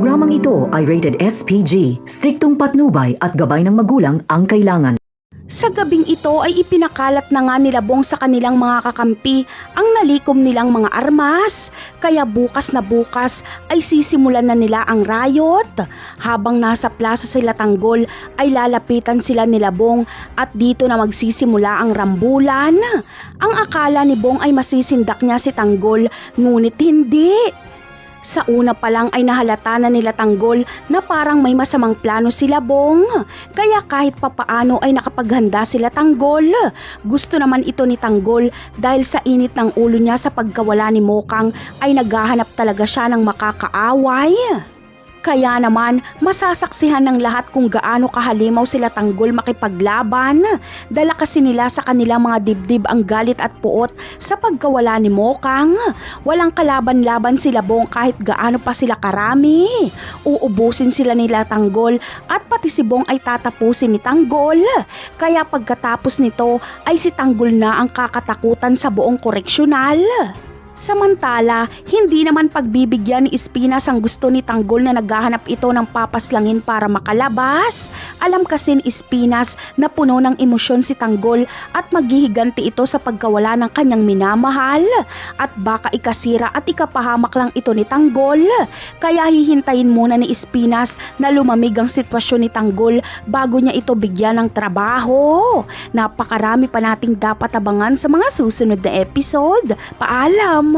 Programang ito ay rated SPG, striktong patnubay at gabay ng magulang ang kailangan. Sa gabing ito ay ipinakalat na nga nila Bong sa kanilang mga kakampi ang nalikom nilang mga armas. Kaya bukas na bukas ay sisimulan na nila ang riot. Habang nasa plaza sila Tanggol ay lalapitan sila nila Bong at dito na magsisimula ang rambulan. Ang akala ni Bong ay masisindak niya si Tanggol, ngunit hindi. Sa una pa lang ay nahalata na nila Tanggol na parang may masamang plano sila Bong. Kaya kahit papaano ay nakapaghanda sila Tanggol. Gusto naman ito ni Tanggol dahil sa init ng ulo niya sa pagkawala ni Mokang ay naghahanap talaga siya ng makakaaway. Kaya naman, masasaksihan ng lahat kung gaano kahalimaw sila Tanggol makipaglaban. Dala kasi nila sa kanilang mga dibdib ang galit at puot sa pagkawala ni Mokang. Walang kalaban-laban sila Bong kahit gaano pa sila karami. Uubusin sila nila Tanggol at pati si Bong ay tatapusin ni Tanggol. Kaya pagkatapos nito ay si Tanggol na ang kakatakutan sa buong koreksyonal. Samantala, hindi naman pagbibigyan ni Espinas ang gusto ni Tanggol na naghahanap ito ng papaslangin para makalabas. Alam kasi ni Espinas na puno ng emosyon si Tanggol at maghihiganti ito sa pagkawala ng kanyang minamahal. At baka ikasira at ikapahamak lang ito ni Tanggol. Kaya hihintayin muna ni Espinas na lumamig ang sitwasyon ni Tanggol bago niya ito bigyan ng trabaho. Napakarami pa nating dapat abangan sa mga susunod na episode. Paalam!